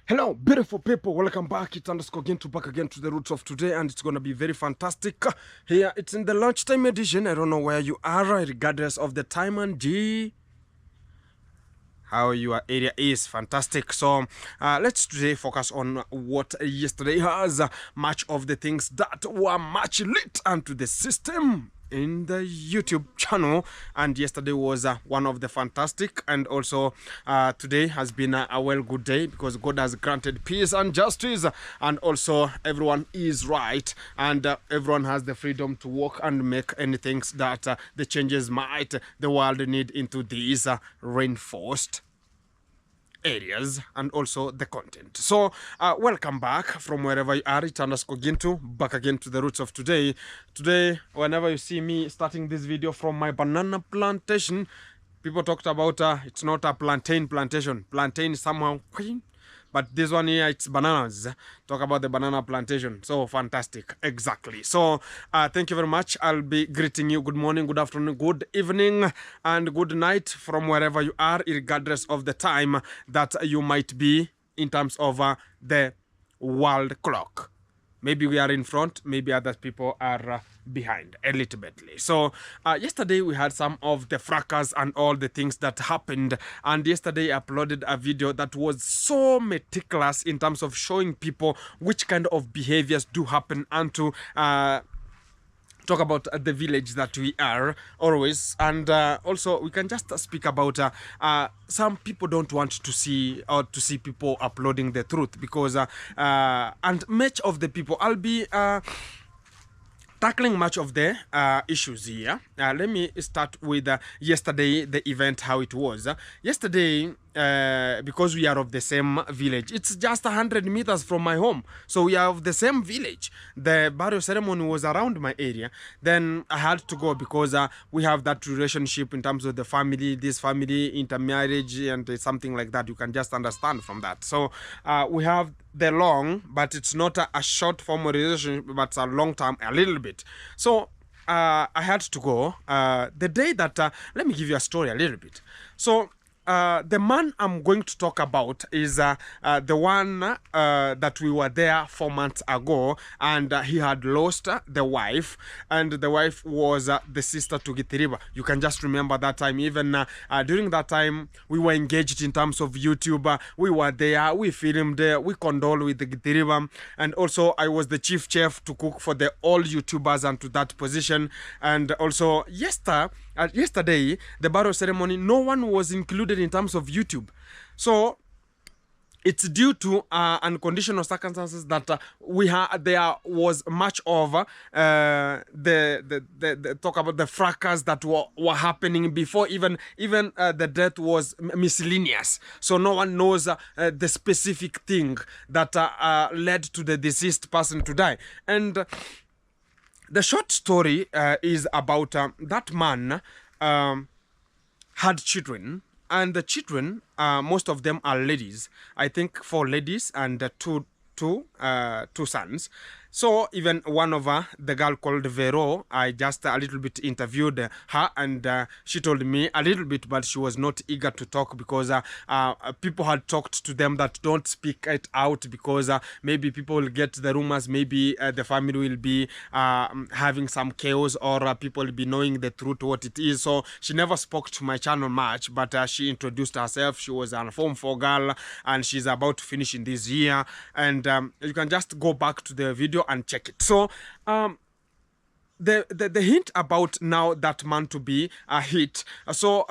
Hello, beautiful people. Welcome back. It's underscore back again to the roots of today, and it's gonna be very fantastic. Here, it's in the lunchtime edition. I don't know where you are, regardless of the time and how your area is. Fantastic. So let's today focus on what yesterday has. Much of the things that were much lit onto the system in the YouTube channel, and yesterday was one of the fantastic, and also today has been a well good day because God has granted peace and justice, and also everyone is right, and everyone has the freedom to walk and make anything that the changes might the world need into these rainforest areas and also the content. So welcome back from wherever you are. It's underscore Gintu, back again to the roots of today. Today, whenever you see me starting this video from my banana plantation, people talked about it's not a plantain plantation. Plantain is somehow, but this one here, it's bananas. Talk about the banana plantation. So fantastic. Exactly. So thank you very much. I'll be greeting you good morning, good afternoon, good evening, and good night from wherever you are, regardless of the time that you might be in terms of the world clock. Maybe we are in front, maybe other people are behind a little bit. So yesterday we had some of the fracas and all the things that happened, and yesterday I uploaded a video that was so meticulous in terms of showing people which kind of behaviors do happen and talk about the village that we are always, and also we can just speak about some people don't want to see people uploading the truth, because and much of the people I'll be tackling much of the issues here. Let me start with yesterday, the event, how it was. Yesterday, because we are of the same village, it's just 100 meters from my home, so we are of the same village. The burial ceremony was around my area. Then I had to go because we have that relationship in terms of the family, this family, intermarriage, and something like that. You can just understand from that. So we have the long, but it's not a short form of relationship, but a long term, a little bit. So I had to go the day that let me give you a story a little bit. So the man I'm going to talk about is the one that we were there 4 months ago, and he had lost the wife, and the wife was the sister to Githiriba. You can just remember that time. Even during that time, we were engaged in terms of YouTube. We were there, we filmed, we condoled with the Githiriba, and also I was the chief chef to cook for the all YouTubers and to that position. And also yesterday, the burial ceremony, no one was included in terms of YouTube. So it's due to unconditional circumstances that there was much of the talk about the fracas that were happening before even the death was miscellaneous. So no one knows the specific thing that led to the deceased person to die. And the short story is about that man had children, and the children, most of them are ladies. I think 4 ladies and two sons. So even one of the girl called Vero, I just a little bit interviewed her, and she told me a little bit, but she was not eager to talk because people had talked to them that don't speak it out, because maybe people will get the rumors, maybe the family will be having some chaos, or people will be knowing the truth, what it is. So she never spoke to my channel much, but she introduced herself. She was a Form 4 girl, and she's about to finish in this year. And you can just go back to the video and check it. So the hint about now that man to be a hit. So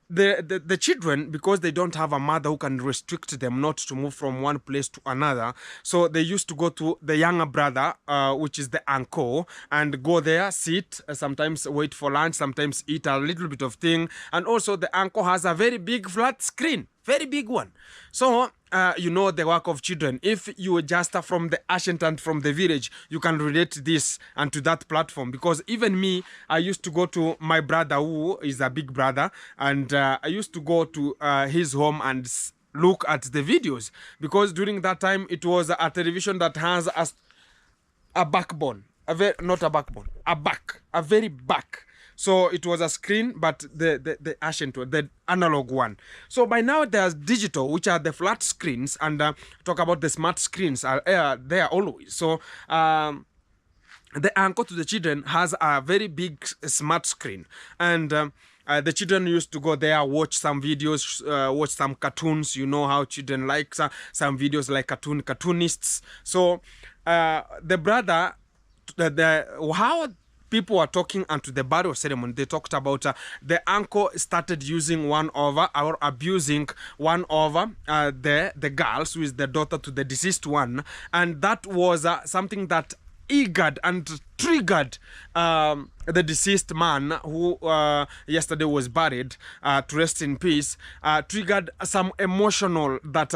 the children, because they don't have a mother who can restrict them not to move from one place to another, so they used to go to the younger brother, which is the uncle, and go there, sit, sometimes wait for lunch, sometimes eat a little bit of thing. And also the uncle has a very big flat screen, very big one. So you know the work of children. If you are just from the ancient and from the village, you can relate this and to that platform, because even me, I used to go to my brother, who is a big brother, and I used to go to his home and look at the videos, because during that time it was a television that has a backbone, not a backbone, a very back. So it was a screen, but the ancient one, the analog one. So by now there's digital, which are the flat screens, and talk about the smart screens are there always. So the anchor to the children has a very big smart screen, and the children used to go there, watch some videos, watch some cartoons. You know how children like some videos like cartoonists. So the brother, how people were talking unto the burial ceremony, they talked about the uncle started using one over or abusing one over the girls, who is the daughter to the deceased one, and that was something that eagered and triggered the deceased man who yesterday was buried, to rest in peace, triggered some emotional that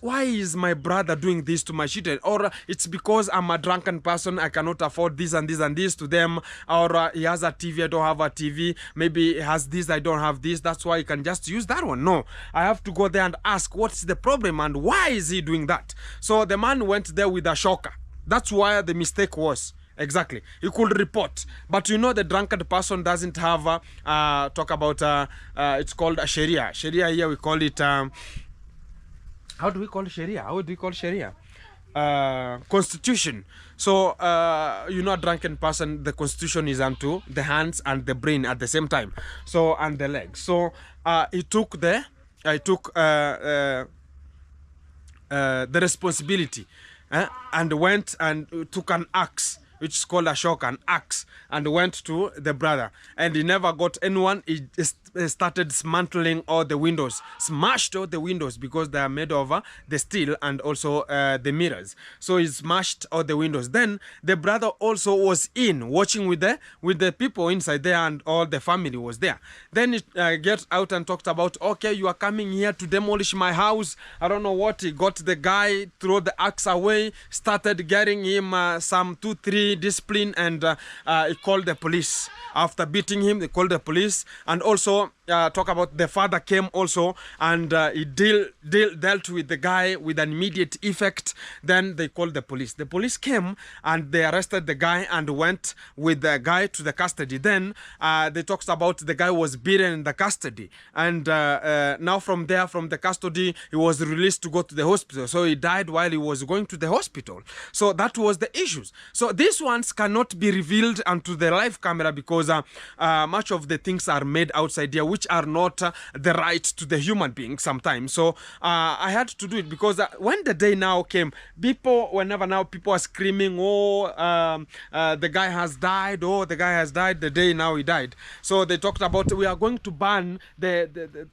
why is my brother doing this to my children, or it's because I'm a drunken person, I cannot afford this and this and this to them, or he has a TV, I don't have a TV, maybe he has this, I don't have this, that's why he can just use that one. No, I have to go there and ask what's the problem and why is he doing that. So the man went there with a shocker. That's why the mistake was. Exactly. He could report. But you know, the drunkard person doesn't have, talk about, it's called a Sharia. Sharia here, we call it, how do we call Sharia? How do we call Sharia? Constitution. So, you know, a drunken person, the constitution is unto the hands and the brain at the same time. So, and the legs. So, he took the responsibility. And went and took an axe, which is called a shock, an axe, and went to the brother. And he never got anyone. He started dismantling all the windows, smashed all the windows because they are made of the steel and also the mirrors. So he smashed all the windows. Then the brother also was in watching with the people inside there, and all the family was there. Then he get out and talked about, okay, you are coming here to demolish my house. I don't know what. He got the guy, throw the axe away, started getting him some 2-3 discipline, and he called the police. After beating him, they called the police, and also talk about the father came also, and he dealt with the guy with an immediate effect. Then they called the police. The police came and they arrested the guy and went with the guy to the custody. Then they talked about the guy was beaten in the custody, and now from there, from the custody, he was released to go to the hospital. So he died while he was going to the hospital. So that was the issues. So these ones cannot be revealed onto the live camera because much of the things are made outside here, which are not the right to the human being sometimes. So I had to do it because when the day now came, whenever now people are screaming, oh, the guy has died, oh, the guy has died, the day now he died. So they talked about, we are going to ban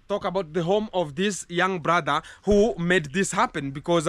talk about the home of this young brother who made this happen, because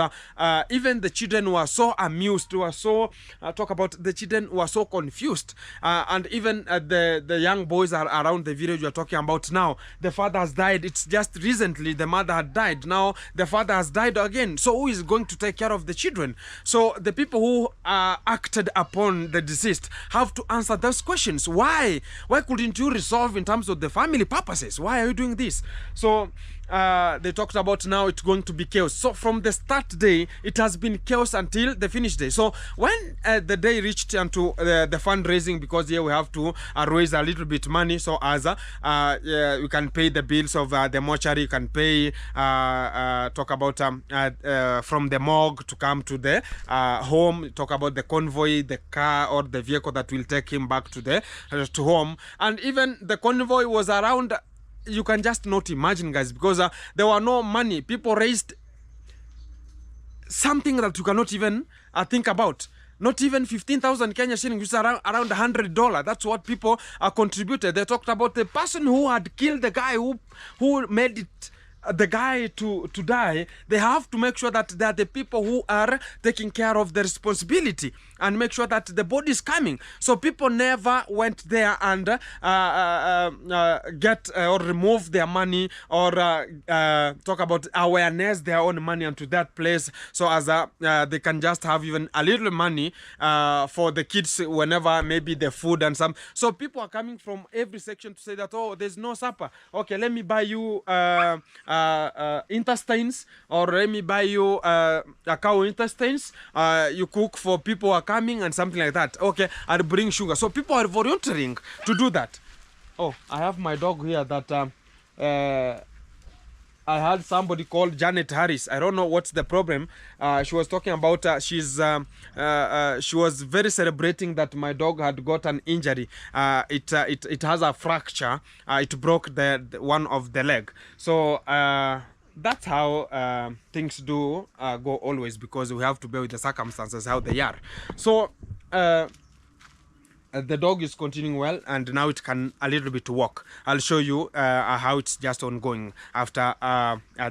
even the children were so amused, were so, talk about the children were so confused, and even the young boys are around the village you are talking about now. The father has died. It's just recently the mother had died. Now the father has died again. So who is going to take care of the children? So the people who acted upon the deceased have to answer those questions. Why couldn't you resolve in terms of the family purposes? Why are you doing this? So they talked about now it's going to be chaos. So from the start day, it has been chaos until the finish day. So when the day reached into the fundraising, because here we have to raise a little bit money, so as you can pay the bills of the mortuary, you can pay talk about from the morgue to come to the home, talk about the convoy, the car or the vehicle that will take him back to the to home. And even the convoy was around, you can just not imagine, guys, because there were no money. People raised something that you cannot even think about. Not even 15,000 Kenya shillings, which is around $100. That's what people contributed. They talked about the person who had killed the guy who made it the guy to die. They have to make sure that they are the people who are taking care of the responsibility and make sure that the body is coming. So people never went there and get or remove their money or talk about awareness their own money onto that place, so as they can just have even a little money for the kids whenever maybe the food and some. So people are coming from every section to say that, oh, there's no supper. Okay, let me buy you intestines, or let me buy you a cow intestines. You cook for people who are coming and something like that. Okay, and bring sugar. So people are volunteering to do that. Oh, I have my dog here that I had somebody called Janet Harris. I don't know what's the problem. She was talking about she was very celebrating that my dog had got an injury. It has a fracture. It broke the one of the leg. So that's how things do go always, because we have to bear with the circumstances how they are. So the dog is continuing well, and now it can a little bit walk. I'll show you how it's just ongoing after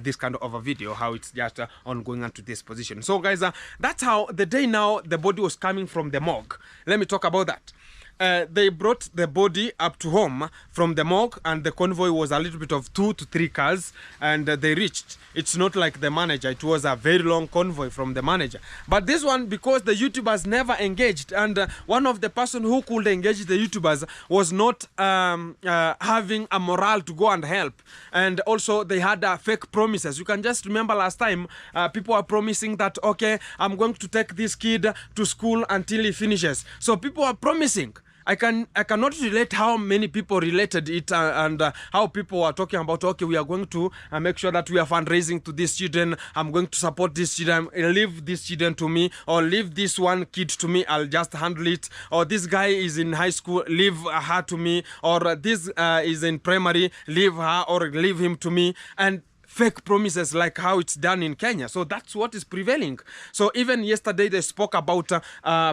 this kind of a video, how it's just ongoing into this position. So guys, that's how the day now the body was coming from the morgue. Let me talk about that. They brought the body up to home from the morgue, and the convoy was a little bit of 2 to 3 cars, and they reached. It's not like the manager. It was a very long convoy from the manager. But this one, because the YouTubers never engaged, and one of the person who could engage the YouTubers was not having a morale to go and help. And also they had fake promises. You can just remember last time people were promising that, okay, I'm going to take this kid to school until he finishes. So people are promising. I cannot relate how many people related it and how people are talking about, okay, we are going to make sure that we are fundraising to these children. I'm going to support these children. Leave these children to me, or leave this one kid to me. I'll just handle it. Or this guy is in high school. Leave her to me. Or this is in primary. Leave her or leave him to me. And fake promises like how it's done in Kenya. So that's what is prevailing. So even yesterday they spoke about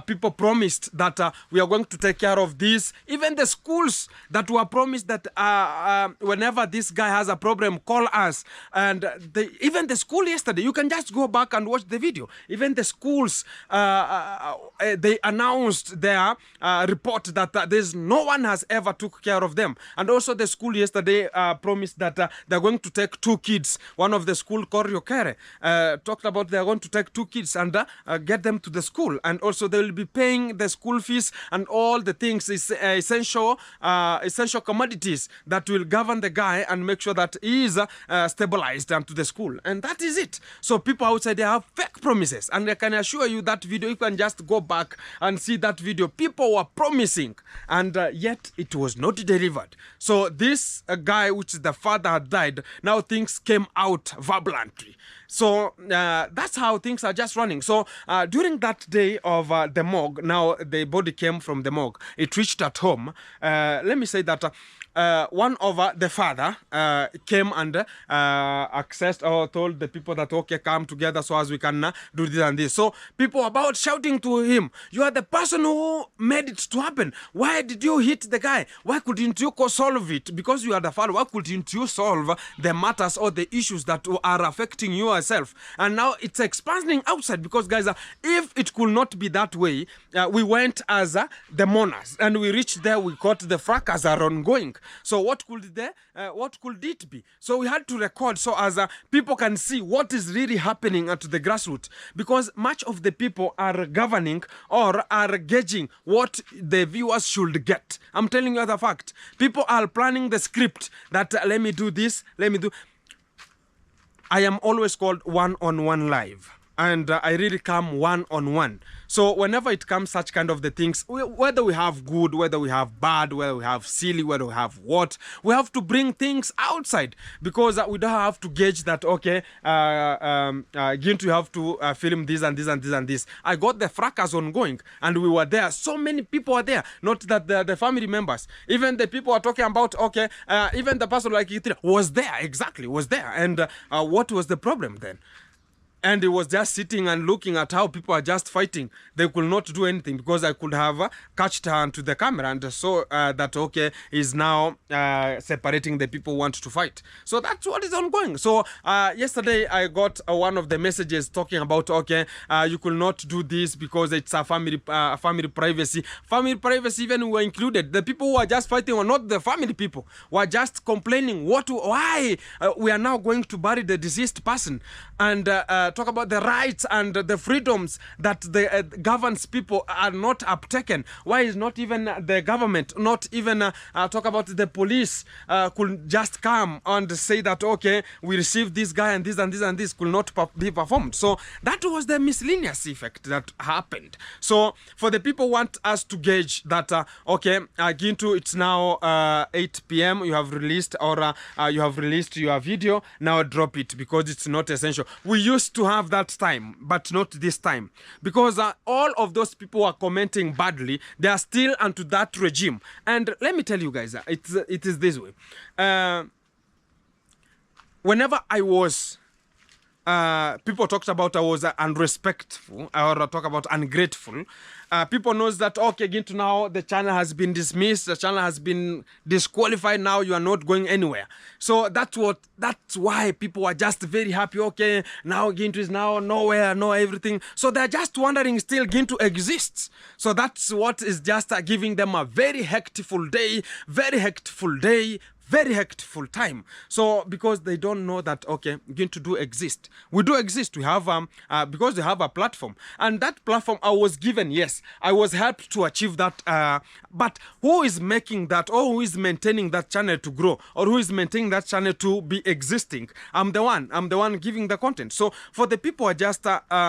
people promised that we are going to take care of this. Even the schools that were promised that whenever this guy has a problem, call us. And even the school yesterday, you can just go back and watch the video. Even the schools, they announced their report that there's no one has ever took care of them. And also the school yesterday promised that they're going to take 2 kids. One of the school, Koriokere, talked about they're going to take 2 kids and get them to the school. And also they will be paying the school fees and all the things, essential commodities that will govern the guy and make sure that he is stabilized to the school. And that is it. So people outside, they have fake promises. And I can assure you that video, you can just go back and see that video. People were promising, and yet it was not delivered. So this guy, which is the father, had died. Now things came out violently. So that's how things are just running. So during that day of the morgue, now the body came from the morgue. It reached at home. Let me say that one of the father came and accessed or told the people that, okay, come together so as we can do this and this. So people were about shouting to him, you are the person who made it to happen. Why did you hit the guy? Why couldn't you solve it? Because you are the father, why couldn't you solve the matters or the issues that are affecting you yourself? And now it's expanding outside, because guys, if it could not be that way, we went as the mourners, and we reached there, we got the fracas are ongoing. So what could it be? So we had to record so as people can see what is really happening at the grassroots, because much of the people are governing or are gauging what the viewers should get. I'm telling you the fact. People are planning the script that let me do this, let me do. I am always called one-on-one live, and I really come one-on-one. So whenever it comes such kind of the things, whether we have good, whether we have bad, whether we have silly, whether we have what, we have to bring things outside, because we don't have to gauge that, okay, Gintu, you have to film this and this and this and this. I got the fracas ongoing, and we were there. So many people were there, not that the family members, even the people are talking about, okay, even the person like Itira was there, exactly, was there. And what was the problem then? And he was just sitting and looking at how people are just fighting. They could not do anything, because I could have catched her onto the camera and saw that, okay, he's now separating the people who want to fight. So that's what is ongoing. So yesterday I got one of the messages talking about, okay, you could not do this because it's a family privacy. Family privacy even were included. The people who are just fighting were not the family people. Were just complaining why we are now going to bury the deceased person. And talk about the rights and the freedoms that the governs people are not uptaken. Why is not even the government, not even talk about the police could just come and say that, okay, we received this guy and this and this and this could not be performed. So that was the miscellaneous effect that happened. So for the people who want us to gauge that, okay, Gintu, it's now 8 p.m. You have released or you have released your video. Now drop it because it's not essential. We used to have that time, but not this time, because all of those people who are commenting badly, they are still onto that regime. And let me tell you guys, it is this way. Whenever I was people talked about I was unrespectful or talk about ungrateful, people knows that, okay, Gintu, now the channel has been dismissed, the channel has been disqualified, now you are not going anywhere. So that's why people are just very happy. Okay, now Gintu is now nowhere, no everything. So they're just wondering still Gintu exists. So that's what is just giving them a very hecticful day, very hecticful time. So because they don't know that, okay, Gintu do exist. We do exist. We have because we have a platform, and that platform I was given. Yes, I was helped to achieve that. But who is making that, or who is maintaining that channel to grow, or who is maintaining that channel to be existing? I'm the one giving the content. So for the people who are just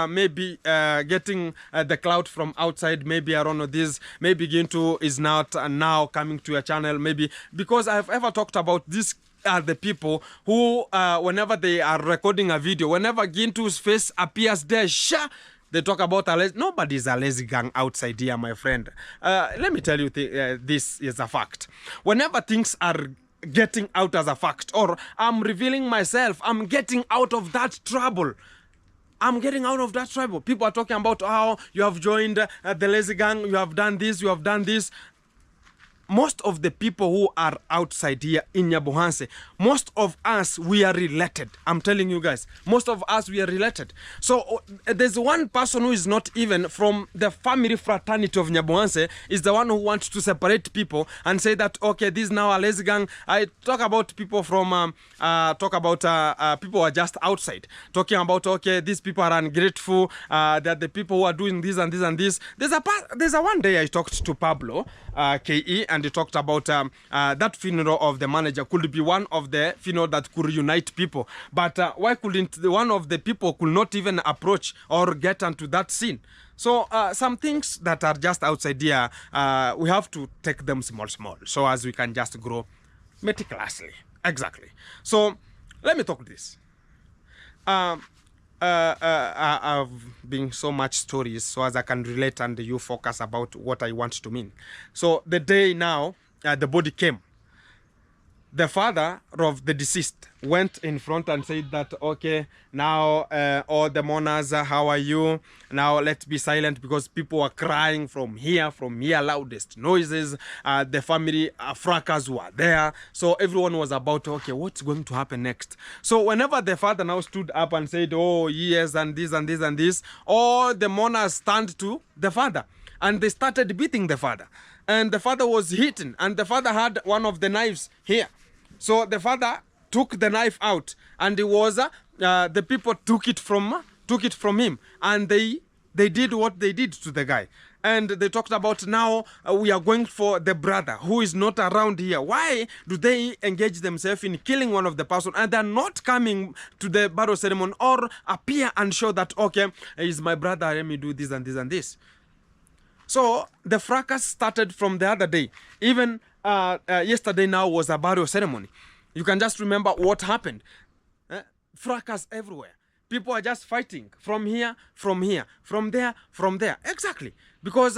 maybe getting the clout from outside, maybe I don't know this, maybe Gintu is not now coming to your channel, maybe because I've ever talked about this are the people who whenever they are recording a video, whenever Gintu's face appears there, they talk about nobody's a lazy gang outside here, my friend. Let me tell you this is a fact. Whenever things are getting out as a fact, or I'm revealing myself, I'm getting out of that trouble. People are talking about how you have joined the lazy gang, you have done this. Most of the people who are outside here in Nyabohanse, most of us, we are related. I'm telling you guys, most of us, we are related. So there's one person who is not even from the family fraternity of Nyabohanse, is the one who wants to separate people and say that, okay, this is now a lazy gang. I talk about people from, people who are just outside. Talking about, okay, these people are ungrateful, that the people who are doing this and this and this. There's a one day I talked to Pablo, KE, and he talked about that funeral of the manager could be one of the funeral that could unite people. But why couldn't one of the people could not even approach or get onto that scene? So some things that are just outside here, we have to take them small, so as we can just grow meticulously. Exactly. So let me talk this. I've been so much stories, so as I can relate and you focus about what I want to mean. So the day now, the body came. The father of the deceased went in front and said that, okay, now all the mourners, how are you? Now let's be silent because people are crying from here, loudest noises. The family fracas were there. So everyone was about, okay, what's going to happen next? So whenever the father now stood up and said, oh, yes, and this and this and this, all the mourners stand to the father. And they started beating the father. And the father was hidden. And the father had one of the knives here. So the father took the knife out, and it was the people took it from him, and they did what they did to the guy. And they talked about now we are going for the brother who is not around here. Why do they engage themselves in killing one of the person, and they're not coming to the burial ceremony or appear and show that, okay, he's my brother, let me do this and this and this. So the fracas started from the other day. Even yesterday now was a burial ceremony. You can just remember what happened. Fracas everywhere. People are just fighting from here, from there. Exactly. Because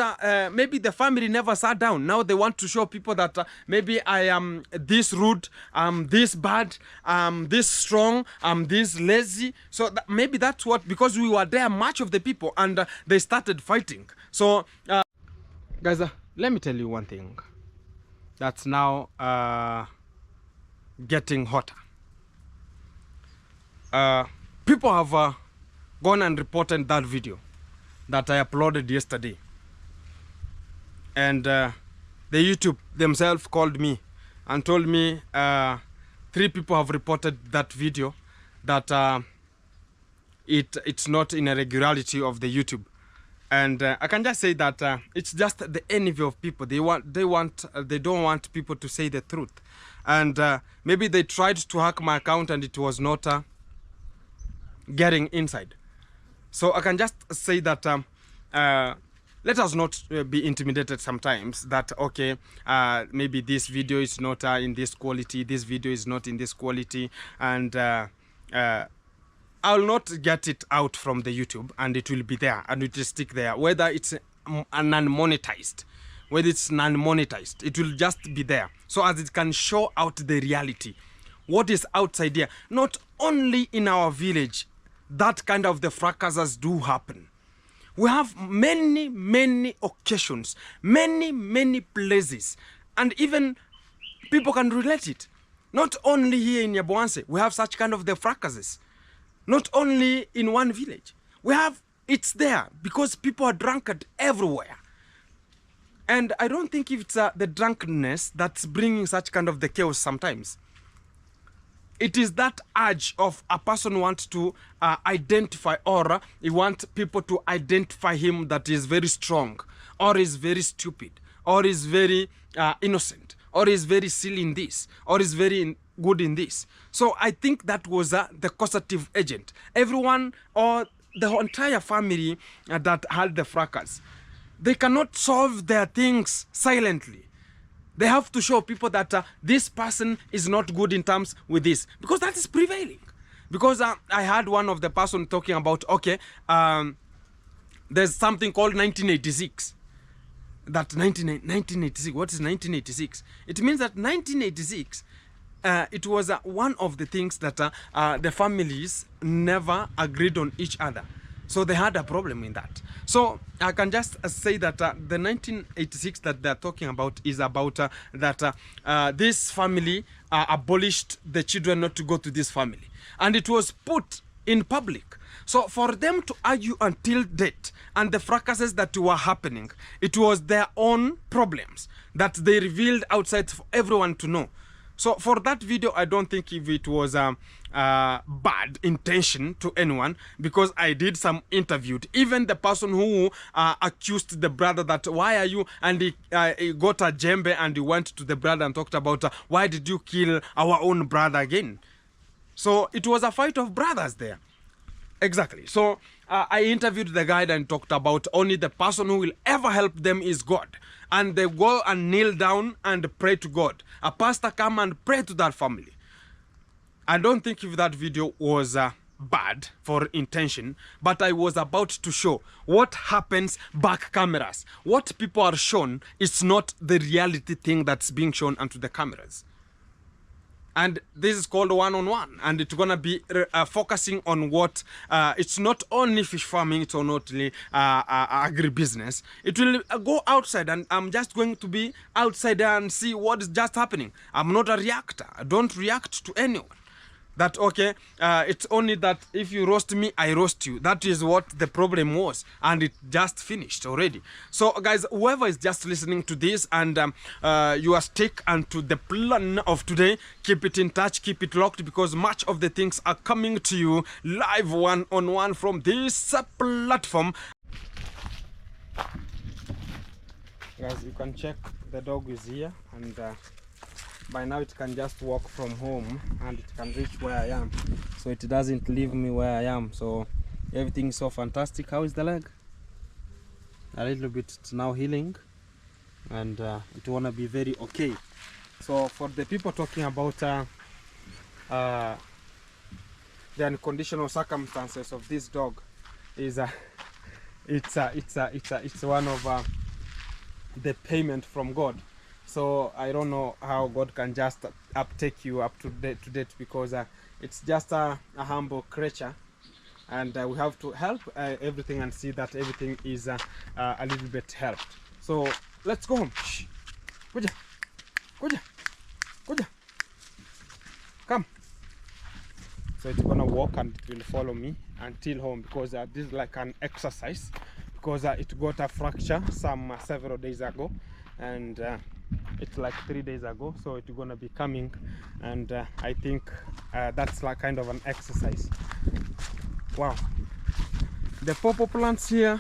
maybe the family never sat down. Now they want to show people that maybe I am this rude, I'm this bad, I'm this strong, I'm this lazy. So maybe that's what, because we were there, much of the people, and they started fighting. So, guys, let me tell you one thing that's now getting hotter. People have gone and reported that video that I uploaded yesterday. And the YouTube themselves called me and told me 3 people have reported that video, that it's not in a regularity of the YouTube. And I can just say that it's just the envy of people. They don't want people to say the truth. And maybe they tried to hack my account and it was not getting inside. So I can just say that let us not be intimidated sometimes that, okay, maybe this video is not in this quality, this video is not in this quality, and I'll not get it out from the YouTube, and it will be there and it will stick there, whether it's non-monetized, it will just be there, so as it can show out the reality, what is outside here. Not only in our village, that kind of the fracases do happen. We have many occasions, many places, and even people can relate it. Not only here in Nyabohanse, we have such kind of the fracases. Not only in one village. It's there because people are drunkard everywhere. And I don't think if it's the drunkenness that's bringing such kind of the chaos sometimes. It is that urge of a person wants to identify, or he wants people to identify him that is very strong, or is very stupid, or is very innocent, or is very silly in this, or is very good in this. So I think that was the causative agent. Everyone, or the entire family that had the fracas, they cannot solve their things silently. They have to show people that this person is not good in terms with this, because that is prevailing. Because I had one of the person talking about, okay, there's something called 1986. That 1986, what is 1986? It means that 1986, it was one of the things that the families never agreed on each other. So they had a problem in that. So I can just say that the 1986 that they're talking about is about that this family abolished the children not to go to this family. And it was put in public. So for them to argue until date and the fracases that were happening, it was their own problems that they revealed outside for everyone to know. So for that video, I don't think if it was bad intention to anyone, because I did some interviewed. Even the person who accused the brother that why are you, and he got a djembe and he went to the brother and talked about why did you kill our own brother again? So it was a fight of brothers there. Exactly. So I interviewed the guy and talked about only the person who will ever help them is God. And they go and kneel down and pray to God. A pastor come and pray to that family. I don't think if that video was bad for intention, but I was about to show what happens back cameras. What people are shown is not the reality thing that's being shown onto the cameras. And this is called one-on-one, and it's gonna be focusing on what it's not only fish farming, it's not only agribusiness. It will go outside, and I'm just going to be outside and see what is just happening. I'm not a reactor. I don't react to anyone. That okay, it's only that if you roast me, I roast you. That is what the problem was, and it just finished already. So guys, whoever is just listening to this and you are stick and to the plan of today, keep it in touch, keep it locked, because much of the things are coming to you live one-on-one from this platform. Guys, you can check the dog is here, and by now it can just walk from home and it can reach where I am, so it doesn't leave me where I am. So everything is so fantastic. How is the leg? A little bit, it's now healing, and it wanna be very okay. So for the people talking about the unconditional circumstances of this dog, is it's one of the payment from God. So I don't know how God can just uptake you up to date, because it's just a humble creature, and we have to help everything and see that everything is a little bit helped. So let's go home. Shh. Kuja. Kuja. Kuja. Come. So it's gonna walk and it will follow me until home, because this is like an exercise, because it got a fracture several days ago, and it's like 3 days ago, so it's gonna be coming, and I think that's like kind of an exercise. Wow, the pawpaw plants here,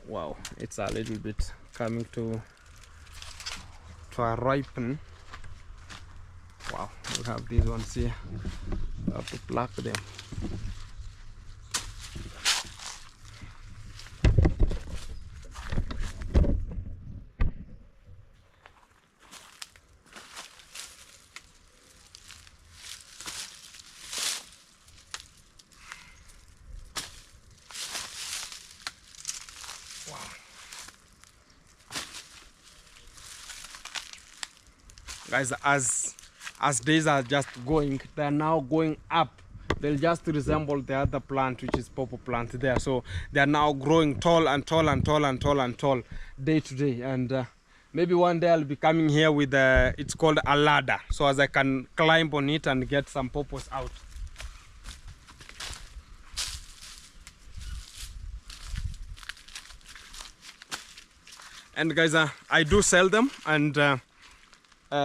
wow, it's a little bit coming to a ripen. Wow, we have these ones here. We have to pluck them. Guys, as days are just going, they're now going up. They'll just resemble the other plant, which is pawpaw plant there. So they are now growing tall and tall and tall and tall and tall day to day. And maybe one day I'll be coming here with it's called a ladder, so as I can climb on it and get some pawpaws out. And guys, I do sell them, and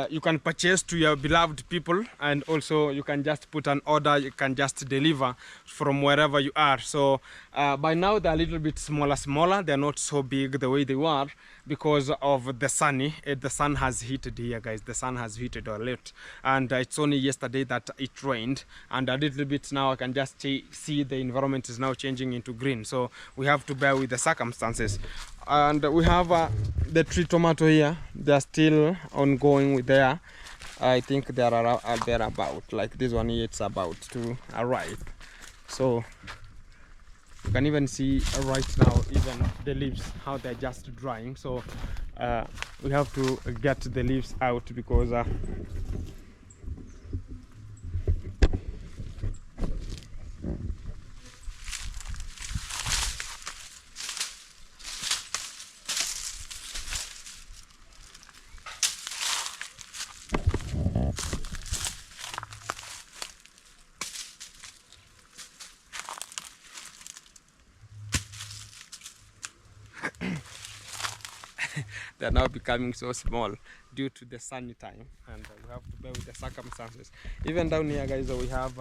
you can purchase to your beloved people, and also you can just put an order. You can just deliver from wherever you are. So by now they're a little bit smaller. They're not so big the way they were because of the sunny. The sun has heated here, guys. The sun has heated a lot, and it's only yesterday that it rained, and a little bit now I can just see the environment is now changing into green. So we have to bear with the circumstances. And we have the tree tomato here. They're still ongoing with there. I think they're about, like this one here, it's about to arrive. So you can even see right now even the leaves, how they're just drying. So we have to get the leaves out because they're now becoming so small due to the sunny time, and we have to bear with the circumstances. Even down here, guys, we have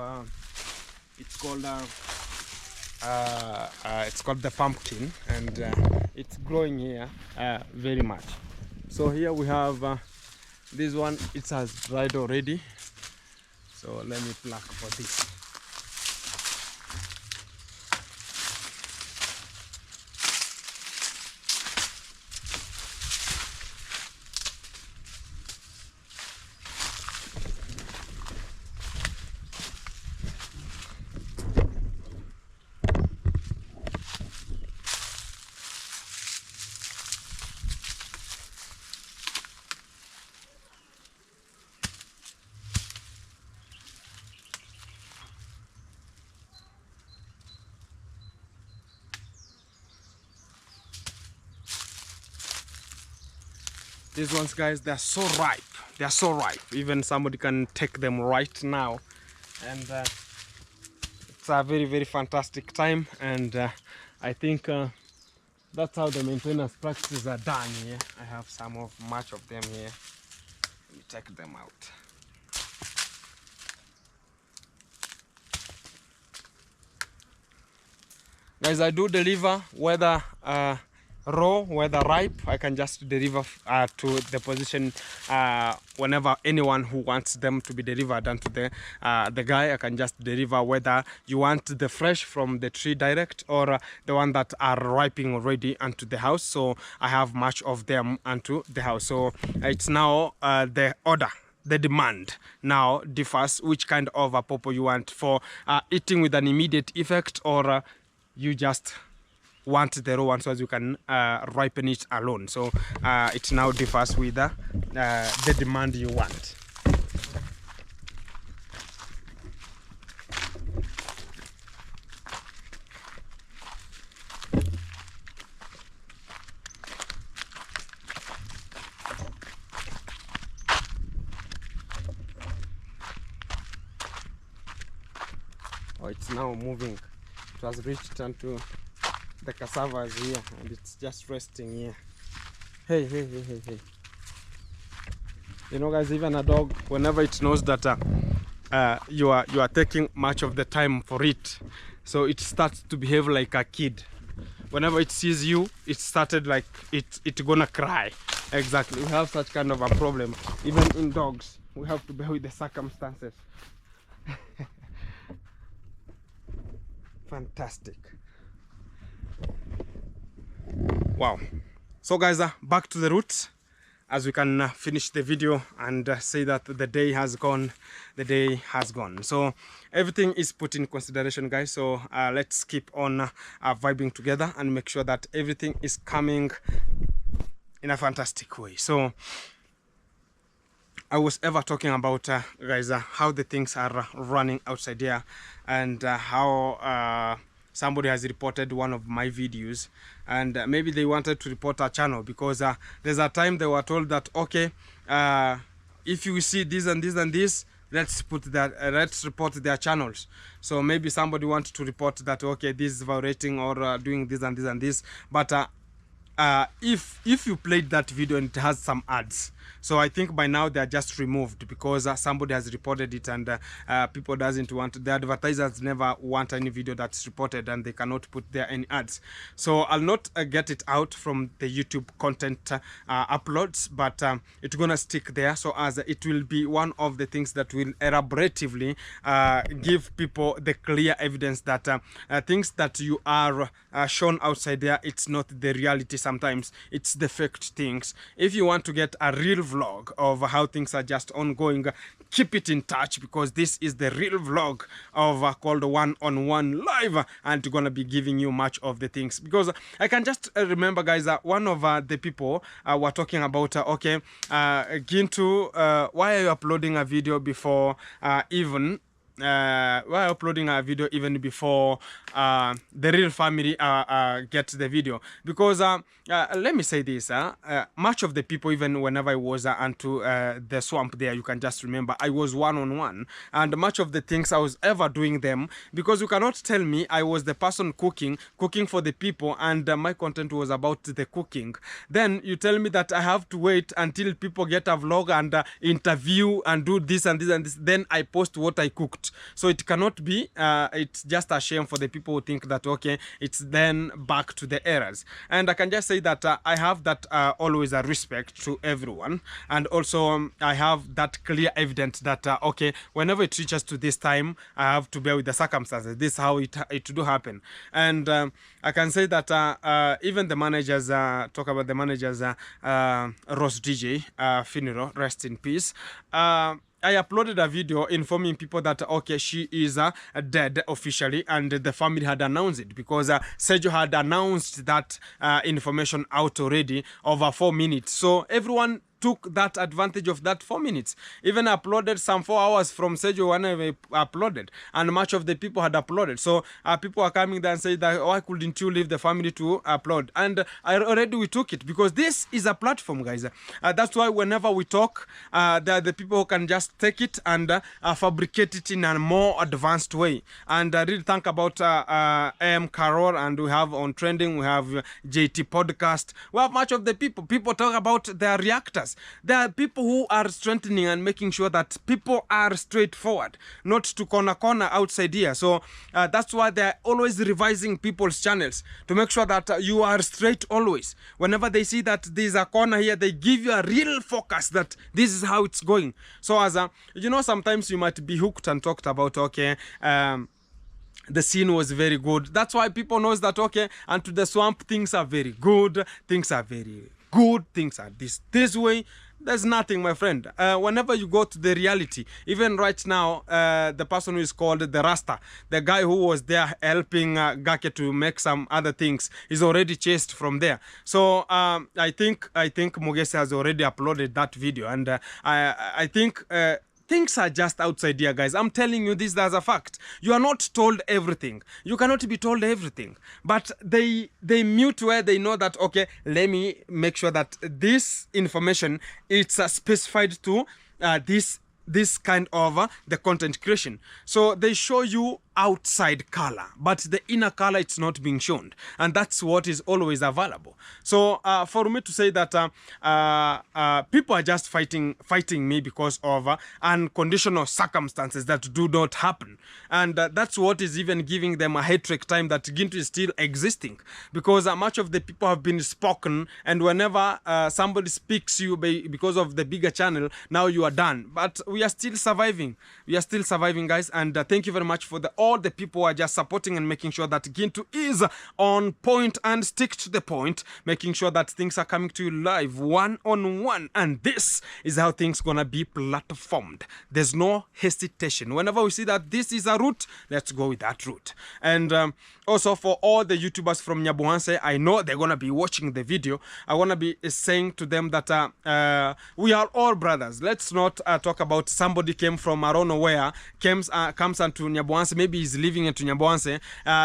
it's called the pumpkin, and it's growing here very much. So here we have this one. It has dried already, so let me pluck for this. These ones, guys, they're so ripe. They're so ripe. Even somebody can take them right now. And it's a very, very fantastic time. And I think that's how the maintenance practices are done here. I have much of them here. Let me take them out. Guys, I do deliver whether raw, whether ripe. I can just deliver to the position whenever anyone who wants them to be delivered, and to the guy I can just deliver whether you want the fresh from the tree direct or the one that are ripening already onto the house. So I have much of them onto the house. So it's now the order. The demand now differs which kind of a pawpaw you want for eating with an immediate effect, or you just want the raw one so as you can ripen it alone. So it now differs with the demand you want. Oh, it's now moving. It has reached onto the cassavas here, and it's just resting here. Hey. You know, guys, even a dog, whenever it knows that you are taking much of the time for it, so it starts to behave like a kid. Whenever it sees you, it started like it gonna cry. Exactly. We have such kind of a problem even in dogs. We have to bear with the circumstances. Fantastic. Wow. So guys, back to the roots, as we can finish the video and say that the day has gone. The day has gone. So everything is put in consideration, guys. So let's keep on vibing together and make sure that everything is coming in a fantastic way. So I was ever talking about guys, how the things are running outside here, and how somebody has reported one of my videos, and maybe they wanted to report a channel because there's a time they were told that, okay, if you see this and this and this, let's put that, let's report their channels. So maybe somebody wanted to report that, okay, this is violating or doing this and this and this, but if you played that video and it has some ads, so I think by now they are just removed because somebody has reported it, and people doesn't want, the advertisers never want any video that's reported, and they cannot put there any ads. So I'll not get it out from the YouTube content uploads, but it's gonna stick there, so as it will be one of the things that will elaboratively give people the clear evidence that things that you are shown outside there, it's not the reality. Sometimes it's the faked things. If you want to get a real vlog of how things are just ongoing, keep it in touch, because this is the real vlog of called One-on-One Live, and gonna be giving you much of the things, because I can just remember, guys, one of the people were talking about okay, Gintu, why are you uploading a video before even we're uploading a video even before the real family get the video? Because let me say this, much of the people, even whenever I was onto the swamp there, you can just remember I was one-on-one, and much of the things I was ever doing them, because you cannot tell me I was the person cooking for the people, and my content was about the cooking. Then you tell me that I have to wait until people get a vlog and interview and do this and this and this, then I post what I cooked. So it cannot be. It's just a shame for the people who think that, okay, it's then back to the errors. And I can just say that I have that always a respect to everyone, and also I have that clear evidence that okay, whenever it reaches to this time, I have to bear with the circumstances. This is how it do happen. And I can say that even the managers, talk about the managers, Ross DJ funeral, rest in peace. I uploaded a video informing people that, okay, she is dead officially, and the family had announced it, because Sergio had announced that information out already over 4 minutes. So everyone took that advantage of that 4 minutes. Even uploaded some 4 hours from Sergio when I uploaded, and much of the people had uploaded. So people are coming there and say that, why couldn't you leave the family to upload? And we took it, because this is a platform, guys. That's why whenever we talk, there are the people who can just take it and fabricate it in a more advanced way. And I really think about AM Carol, and we have on Trending, we have JT Podcast. We have much of the people talk about their reactors. There are people who are strengthening and making sure that people are straightforward, not to corner outside here. So that's why they're always revising people's channels to make sure that you are straight always. Whenever they see that there's a corner here, they give you a real focus that this is how it's going. So as you know, sometimes you might be hooked and talked about, okay, the scene was very good. That's why people knows that, okay, and to the swamp, things are very good, things are very good, things are this way. There's nothing, my friend. Whenever you go to the reality, even right now, the person who is called the Rasta, the guy who was there helping Gake to make some other things, is already chased from there. So I think Mugese has already uploaded that video, and I think things are just outside here, guys. I'm telling you this as a fact. You are not told everything. You cannot be told everything. But they mute where they know that, okay, let me make sure that this information, it's specified to this kind of the content creation. So they show you outside color, but the inner color it's not being shown, and that's what is always available. So for me to say that people are just fighting me because of unconditional circumstances that do not happen, and that's what is even giving them a hatred time that Gintu is still existing, because much of the people have been spoken, and whenever somebody speaks you because of the bigger channel, now you are done. But we are still surviving. We are still surviving, guys, and thank you very much for all the people who are just supporting and making sure that Gintu is on point and stick to the point, making sure that things are coming to you live, one-on-one, and this is how things gonna be platformed. There's no hesitation. Whenever we see that this is a route, let's go with that route. And also for all the YouTubers from Nyabuhanse, I know they're gonna be watching the video. I wanna be saying to them that we are all brothers. Let's not talk about somebody came from I don't know where, comes into Nyabuhanse, maybe he's living into Nyabuhanse,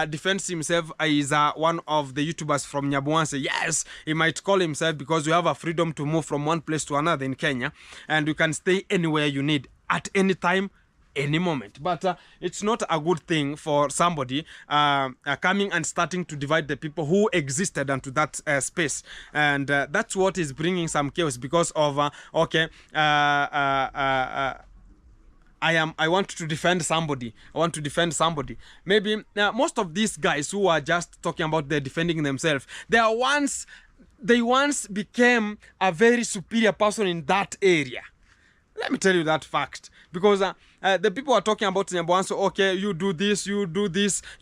defends himself is one of the YouTubers from Nyabuhanse. Yes, he might call himself, because we have a freedom to move from one place to another in Kenya, and you can stay anywhere you need at any time, any moment. But it's not a good thing for somebody coming and starting to divide the people who existed into that space, and that's what is bringing some chaos, because of I want to defend somebody. I want to defend somebody. Maybe most of these guys who are just talking about they're defending themselves, they once became a very superior person in that area. Let me tell you that fact, because the people are talking about Nyabuhanse, okay, you do this, you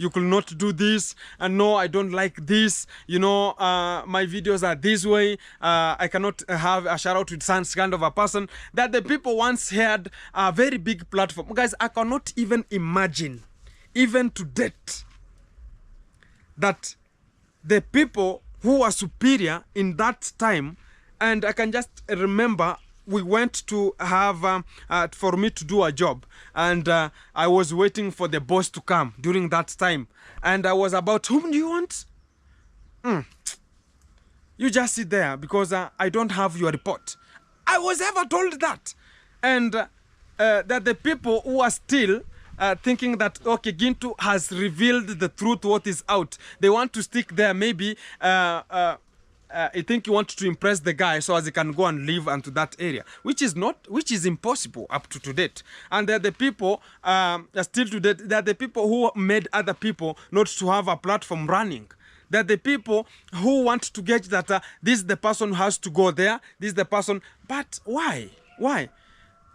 could not do this, and no, I don't like this, you know, my videos are this way, I cannot have a shout out with some kind of a person, that the people once had a very big platform. Guys, I cannot even imagine, even to date, that the people who were superior in that time, and I can just remember we went to have for me to do a job, and I was waiting for the boss to come during that time, and I was about, whom do you want? You just sit there because I don't have your report. I was ever told that. And that the people who are still thinking that, okay, Gintu has revealed the truth, what is out, they want to stick there. Maybe I think you want to impress the guy so as he can go and live into that area, which is impossible up to date. And they're the people still to date, they're the people who made other people not to have a platform running. They're the people who want to get that this is the person who has to go there, this is the person. But why?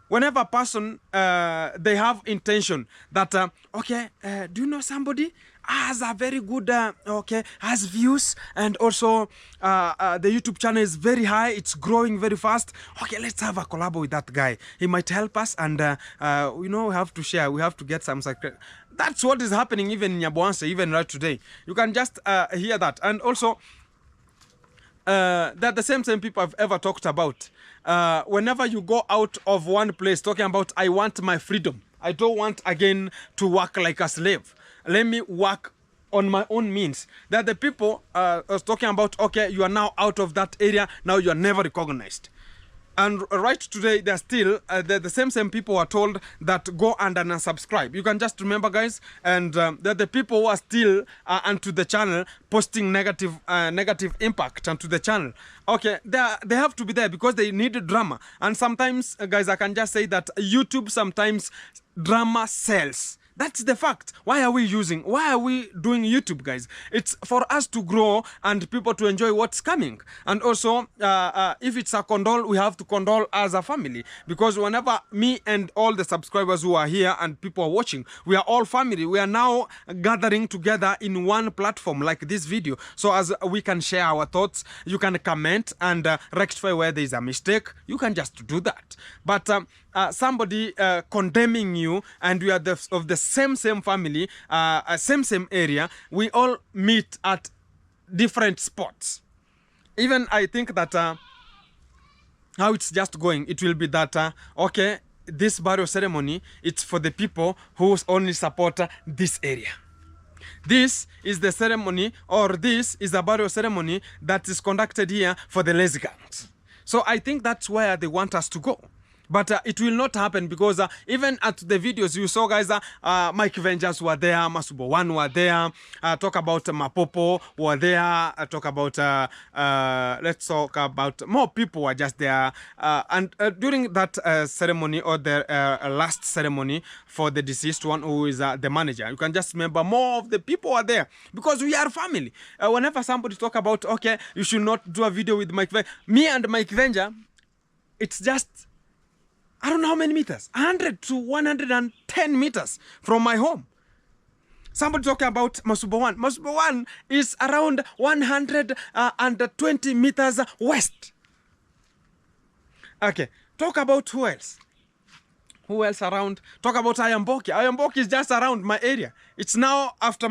Whenever a person, they have intention that, okay, do you know somebody has a very good, has views, and also the YouTube channel is very high, it's growing very fast. Okay, let's have a collab with that guy. He might help us, and, we have to share, we have to get some secret. That's what is happening even in Nyabuhanse, even right today. You can just hear that. And also, that the same people I've ever talked about. Whenever you go out of one place talking about, I want my freedom, I don't want again to work like a slave, let me work on my own means. That the people was talking about, okay, you are now out of that area, now you are never recognized. And right today, they're still, the same people are told that go and unsubscribe. You can just remember, guys, and that the people who are still onto the channel posting negative impact onto the channel. Okay, they have to be there because they need drama. And sometimes, guys, I can just say that YouTube sometimes drama sells. That's the fact. Why are we doing YouTube, guys? It's for us to grow and people to enjoy what's coming. And also, if it's a condole, we have to condole as a family. Because whenever me and all the subscribers who are here and people are watching, we are all family. We are now gathering together in one platform like this video. So as we can share our thoughts, you can comment and rectify where there is a mistake. You can just do that. But somebody condemning you, and we are of the same family, same area, we all meet at different spots. Even I think that how it's just going, it will be that okay, this burial ceremony, it's for the people who only support this area. This is the ceremony, or this is a burial ceremony that is conducted here for the lazy gangs. So I think that's where they want us to go. But it will not happen because even at the videos you saw, guys, Mike Vengers were there, Masubo One were there, talk about Mapopo were there, talk about, let's talk about more people were just there. And during that ceremony, or the last ceremony for the deceased one, who is the manager, you can just remember more of the people are there because we are family. Whenever somebody talk about, okay, you should not do a video with Mike Venger, me and Mike Venger, it's just, I don't know how many meters, 100 to 110 meters from my home. Somebody talking about Masubo One. Masubo One is around 120 meters west. Okay, talk about who else? Who else around? Talk about Ayamboki. Ayamboki is just around my area. It's now after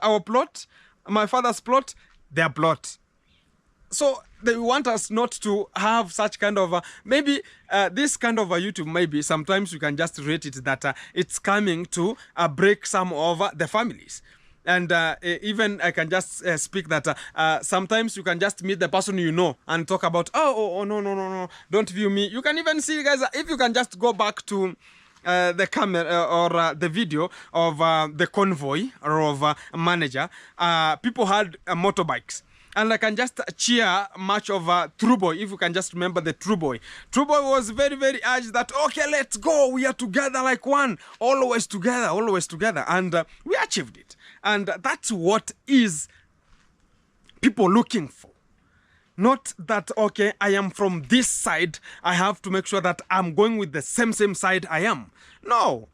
our plot, my father's plot, their plot. So they want us not to have such kind of maybe this kind of a YouTube, maybe sometimes you can just rate it that it's coming to break some of the families. And even I can just speak that sometimes you can just meet the person you know and talk about, oh no, don't view me. You can even see, guys, if you can just go back to the camera or the video of the convoy or of manager, people had motorbikes. And I can just cheer much of True Boy, if you can just remember the True Boy. True Boy was very, very urged that, okay, let's go. We are together like one. Always together, always together. And we achieved it. And that's what is people looking for. Not that, okay, I am from this side, I have to make sure that I'm going with the same side I am. No.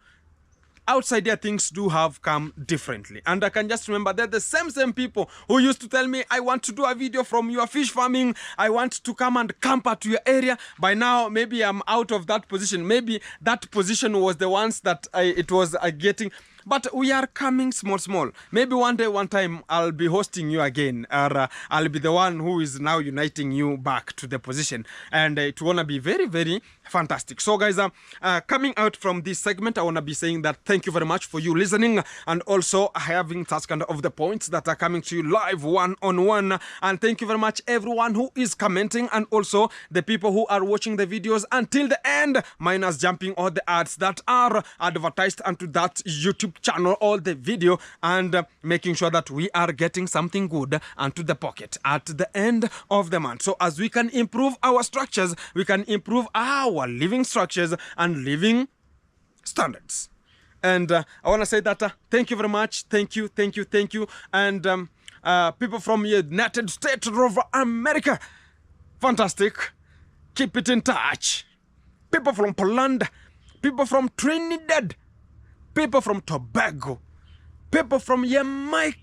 Outside there, things do have come differently. And I can just remember they're the same people who used to tell me, I want to do a video from your fish farming. I want to come and camper to your area. By now, maybe I'm out of that position. Maybe that position was the ones that it was getting. But we are coming small. Maybe one day, one time, I'll be hosting you again. Or I'll be the one who is now uniting you back to the position. And it wanna be very, very fantastic. So guys, coming out from this segment, I wanna be saying that thank you very much for you listening. And also having touch kind of the points that are coming to you live one-on-one. And thank you very much everyone who is commenting. And also the people who are watching the videos until the end. Minus jumping all the ads that are advertised onto that YouTube channel, all the video, and making sure that we are getting something good onto the pocket at the end of the month. So as we can improve our structures, we can improve our living structures and living standards. And I want to say that thank you very much. Thank you. And people from United States of America, fantastic. Keep it in touch. People from Poland, people from Trinidad, people from Tobago, people from Jamaica,